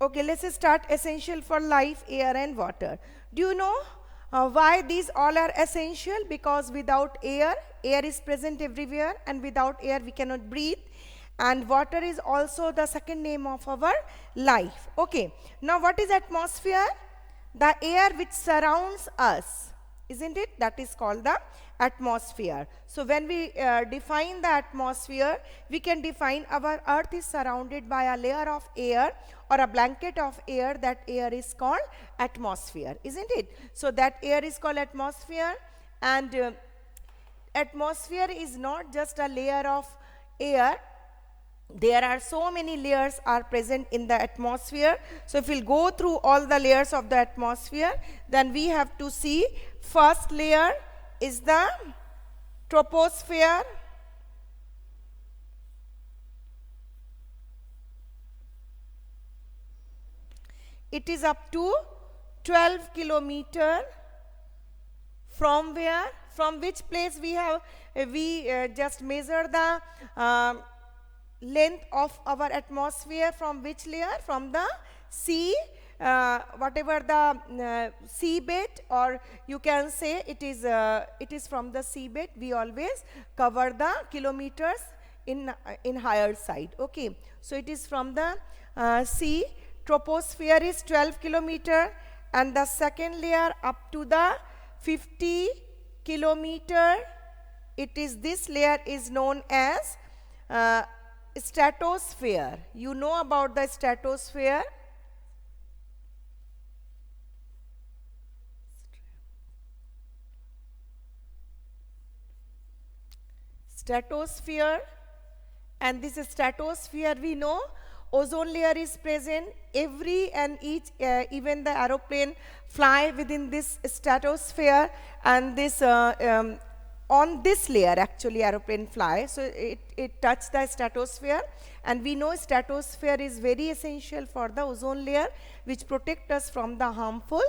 Okay, let's start essential for life, air and water. Do you know why these all are essential? Because without air, air is present everywhere, and without air we cannot breathe. And water is also the second name of our life. Okay, now what is atmosphere? The air which surrounds us, isn't it? That is called the atmosphere. So when we define the atmosphere, we can define our earth is surrounded by a layer of air or a blanket of air. That air is called atmosphere, isn't it? So that air is called atmosphere, and atmosphere is not just a layer of air. There are so many layers are present in the atmosphere. So if we'll go through all the layers of the atmosphere, then we have to see first layer is the troposphere. It is up to 12 kilometer. From where? From which place we have? We just measure the length of our atmosphere from which layer? From the sea, whatever the seabed, or you can say it is from the seabed. We always cover the kilometers in higher side. Okay, so it is from the sea. Troposphere is 12 kilometer, and the second layer up to the 50 kilometer. It is this layer is known as stratosphere. You know about the stratosphere. Stratosphere, and this is stratosphere. We know ozone layer is present. Every and each, even the aeroplane fly within this stratosphere, and this on this layer actually aeroplane fly. So it touches the stratosphere, and we know stratosphere is very essential for the ozone layer, which protect us from the harmful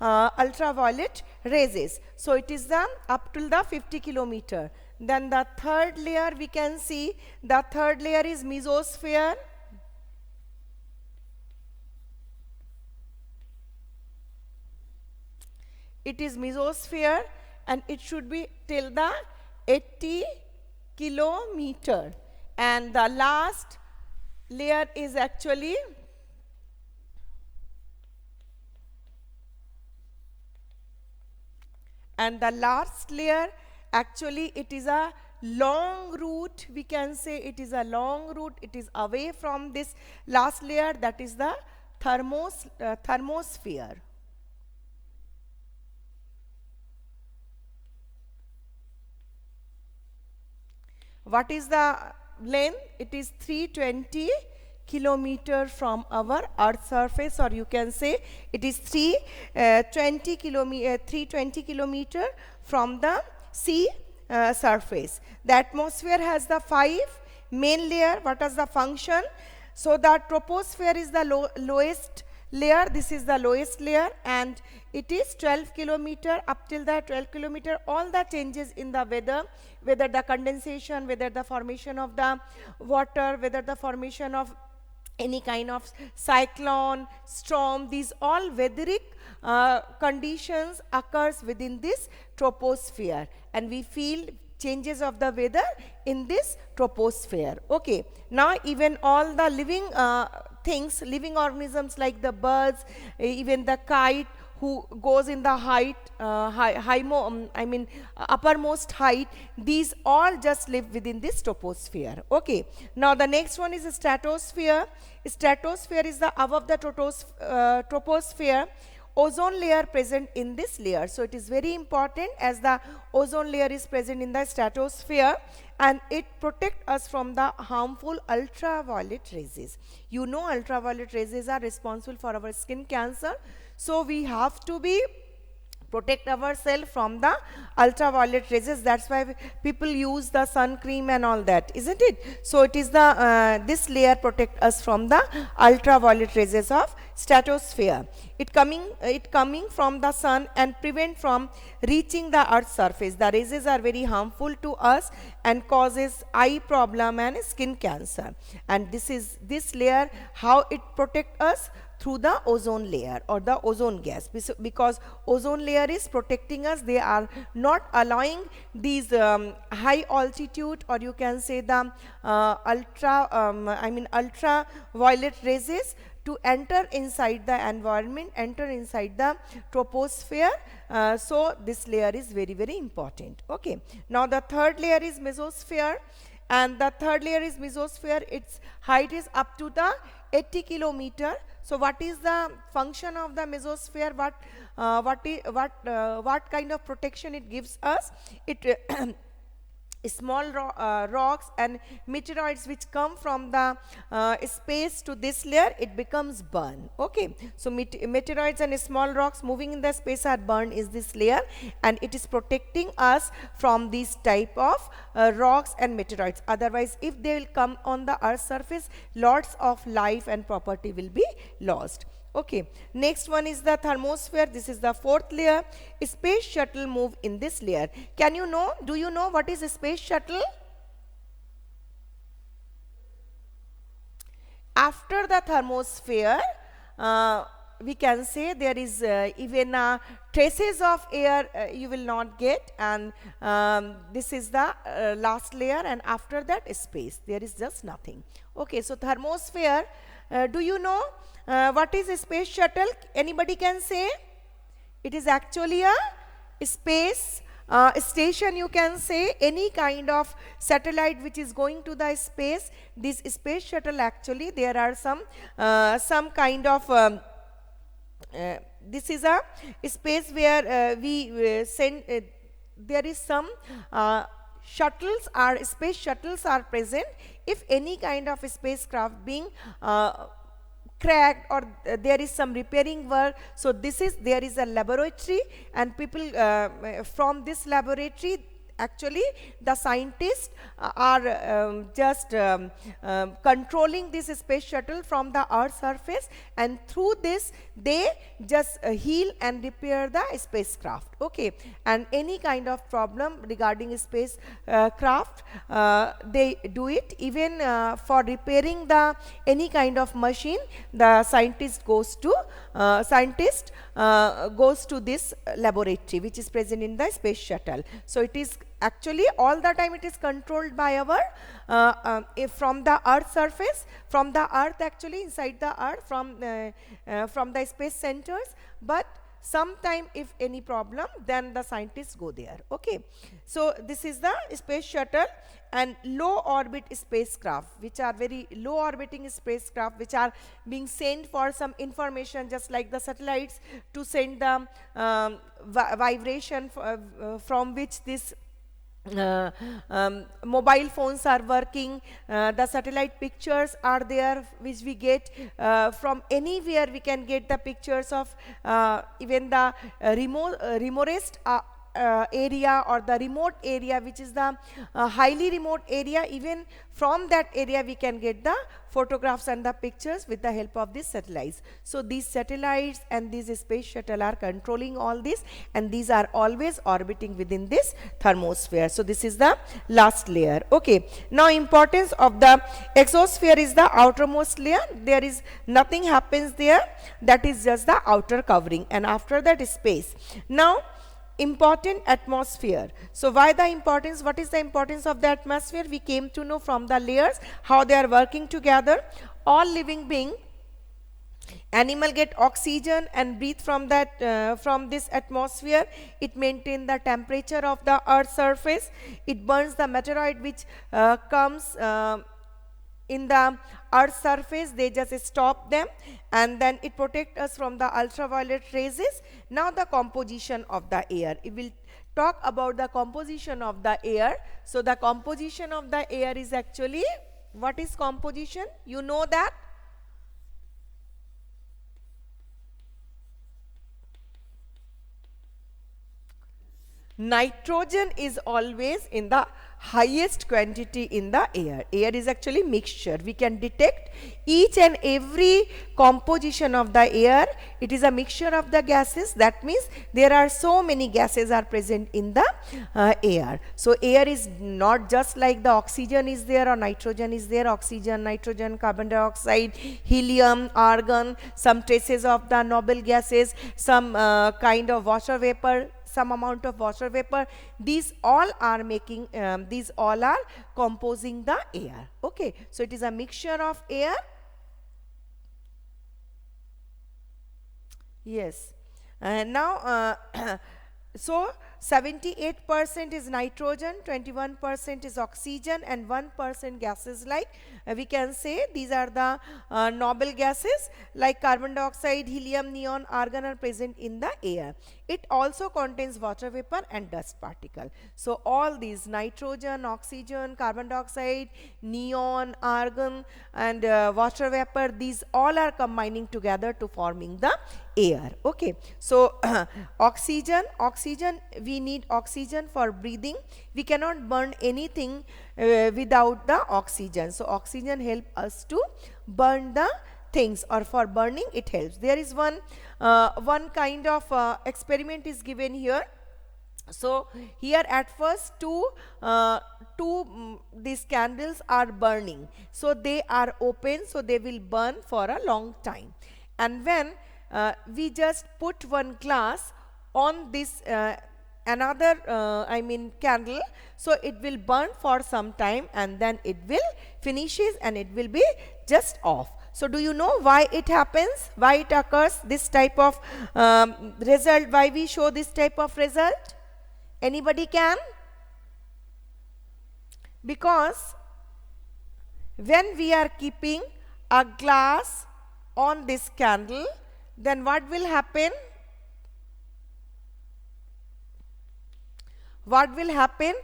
ultraviolet rays. So it is the up till the 50 kilometer. Then the third layer we can see, the third layer is mesosphere. It is mesosphere, and it should be till the 80 kilometer. And the last layer is actually it is a long route. We can say it is a long route. It is away from this last layer, that is the thermosphere. What is the length? It is 320 kilometer from our earth surface, or you can say it is 320 kilometer from the sea surface. The atmosphere has the 5 main layer. What is the function? So the troposphere is the lowest layer. This is the lowest layer, and it is 12 kilometer. Up till the 12 kilometer, all the changes in the weather, whether the condensation, whether the formation of the water, whether the formation of any kind of cyclone, storm, these all weatheric conditions occurs within this troposphere, and we feel changes of the weather in this troposphere. Okay, now even all the living things, living organisms like the birds, even the kite who goes in the height, uppermost height, these all just live within this troposphere. Okay, now the next one is a stratosphere. Stratosphere is the above the troposphere. Ozone layer present in this layer. So it is very important, as the ozone layer is present in the stratosphere, and it protects us from the harmful ultraviolet rays. You know ultraviolet rays are responsible for our skin cancer. So we have to be protect ourselves from the ultraviolet rays. That's why people use the sun cream and all that, isn't it? So it is the this layer protect us from the ultraviolet rays of stratosphere. It coming from the sun and prevent from reaching the earth's surface. The rays are very harmful to us and causes eye problem and skin cancer. And this layer, how it protect us? Through the ozone layer or the ozone gas, because ozone layer is protecting us. They are not allowing these high altitude, or you can say the ultraviolet rays to enter inside the environment, enter inside the troposphere. So this layer is very, very important. Okay, now the third layer is mesosphere, and the third layer is mesosphere. Its height is up to the 80 kilometer. So what is the function of the mesosphere? What kind of protection it gives us? It small rocks and meteoroids which come from the space to this layer, it becomes burned. Okay, so meteoroids and small rocks moving in the space are burned is this layer, and it is protecting us from these type of rocks and meteoroids. Otherwise, if they will come on the earth's surface, lots of life and property will be lost. Okay, next one is the thermosphere. This is the fourth layer. Space shuttle move in this layer. Do you know what is a space shuttle? After the thermosphere, we can say there is even traces of air you will not get, and this is the last layer, and after that space, there is just nothing. Okay, so thermosphere, do you know what is a space shuttle? Anybody can say? It is actually a space station, you can say. Any kind of satellite which is going to the space, this space shuttle, actually there are some kind of this is a space where we send there is some space shuttles are present. If any kind of spacecraft being cracked, or there is some repairing work, so there is a laboratory, and people from this laboratory, actually the scientists are just controlling this space shuttle from the earth's surface, and through this they just heal and repair the spacecraft. Okay, and any kind of problem regarding space craft, they do it. Even for repairing the any kind of machine, the scientist goes to this laboratory which is present in the space shuttle. So it is actually all the time it is controlled by our from the earth surface, from the earth, actually inside the earth, from the space centers. But sometime if any problem, then the scientists go there. Okay, so this is the space shuttle. And low orbit spacecraft, which are very low orbiting spacecraft, which are being sent for some information, just like the satellites, to send the vibration from which this mobile phones are working. The satellite pictures are there, which we get from anywhere. We can get the pictures of even the remotest area, or the remote area, which is the highly remote area. Even from that area we can get the photographs and the pictures with the help of these satellites. So these satellites and these space shuttle are controlling all this, and these are always orbiting within this thermosphere. So this is the last layer. Okay, now importance of the exosphere is the outermost layer. There is nothing happens there, that is just the outer covering, and after that is space. Now important atmosphere. So why the importance? What is the importance of the atmosphere? We came to know from the layers how they are working together. All living being, animal get oxygen and breathe from that from this atmosphere. It maintains the temperature of the earth's surface. It burns the meteoroid which comes in the earth's surface. They just stop them, and then it protects us from the ultraviolet rays. Now the composition of the air. It will talk about the composition of the air. So the composition of the air is actually, what is composition? You know that? Nitrogen is always in the highest quantity in the air. Air is actually mixture. We can detect each and every composition of the air. It is a mixture of the gases. That means there are so many gases are present in the air. So air is not just like the oxygen is there or nitrogen is there. Oxygen, nitrogen, carbon dioxide, helium, argon, some traces of the noble gases, some kind of water vapor, some amount of water vapor. These all are making, these all are composing the air. Okay, so it is a mixture of air. Yes. Now, so 78% is nitrogen, 21% is oxygen, and 1% gases like we can say these are the noble gases like carbon dioxide, helium, neon, argon are present in the air. It also contains water vapor and dust particle. So all these nitrogen, oxygen, carbon dioxide, neon, argon, and water vapor, these all are combining together to forming the air. Okay, so oxygen, we need oxygen for breathing. We cannot burn anything without the oxygen. So oxygen help us to burn the things, or for burning it helps. There is one kind of experiment is given here. So here at first these candles are burning, so they are open, so they will burn for a long time. And when we just put one glass on this another candle, so it will burn for some time and then it will finishes and it will be just off. So do you know why it happens, why it occurs, this type of result, why we show this type of result? Anybody can? Because when we are keeping a glass on this candle, then what will happen? What will happen?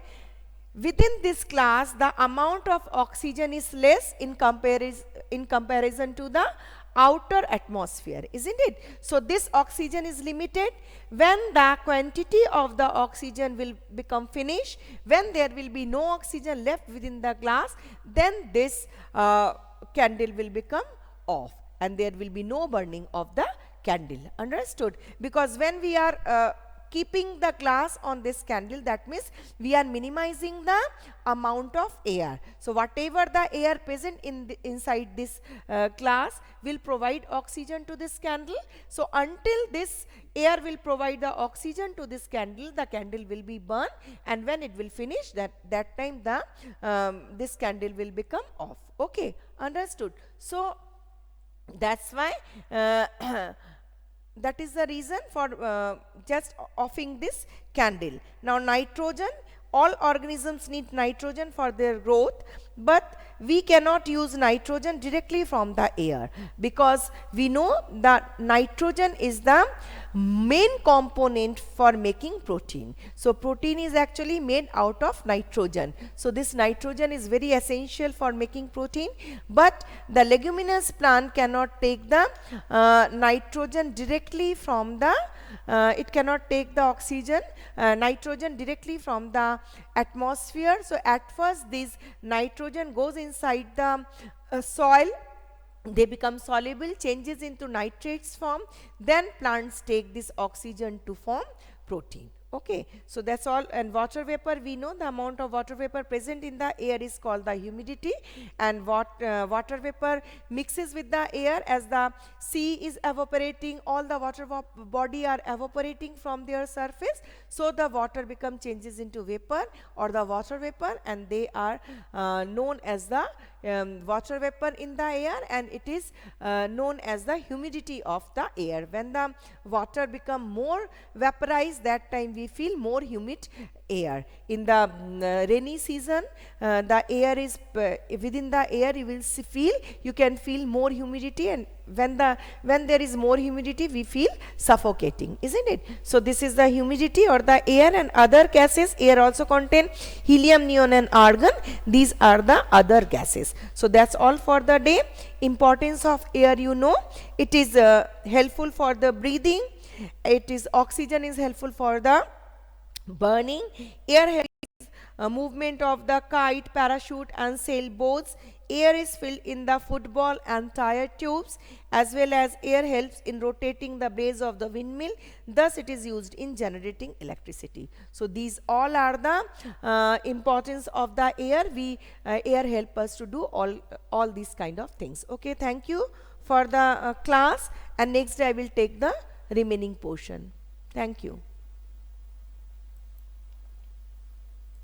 Within this glass, the amount of oxygen is less in comparison to the outer atmosphere, isn't it? So this oxygen is limited. When the quantity of the oxygen will become finished, when there will be no oxygen left within the glass, then this candle will become off and there will be no burning of the candle. Understood? Because when we are keeping the glass on this candle, that means we are minimizing the amount of air. So whatever the air present in inside this glass will provide oxygen to this candle. So until this air will provide the oxygen to this candle, the candle will be burned, and when it will finish, that time the this candle will become off. Okay, understood? So that's why that is the reason for just offing this candle. Now nitrogen, all organisms need nitrogen for their growth, but we cannot use nitrogen directly from the air, because we know that nitrogen is the main component for making protein. So protein is actually made out of nitrogen. So this nitrogen is very essential for making protein, but the leguminous plant cannot take the nitrogen directly from the it cannot take the oxygen nitrogen directly from the atmosphere. So at first this nitrogen goes inside the soil, they become soluble, changes into nitrates form, then plants take this oxygen to form protein. Okay, so that's all. And water vapor, we know the amount of water vapor present in the air is called the humidity, and water vapor mixes with the air as the sea is evaporating, all the water body are evaporating from their surface, so the water become changes into vapor or the water vapor, and they are known as the water vapor in the air, and it is known as the humidity of the air. When the water become more vaporized, that time we feel more humid air. In the rainy season, the air is within the air you can feel more humidity, and when there is more humidity, we feel suffocating, isn't it? So this is the humidity or the air. And other gases, air also contain helium, neon and argon. These are the other gases. So that's all for the day. Importance of air, you know, it is helpful for the breathing. It is oxygen is helpful for the burning. Air helps movement of the kite, parachute and sailboats. Air is filled in the football and tire tubes, as well as air helps in rotating the blades of the windmill. Thus it is used in generating electricity. So these all are the importance of the air. Air help us to do all these kind of things. Okay, thank you for the class, and next I will take the remaining portion. Thank you.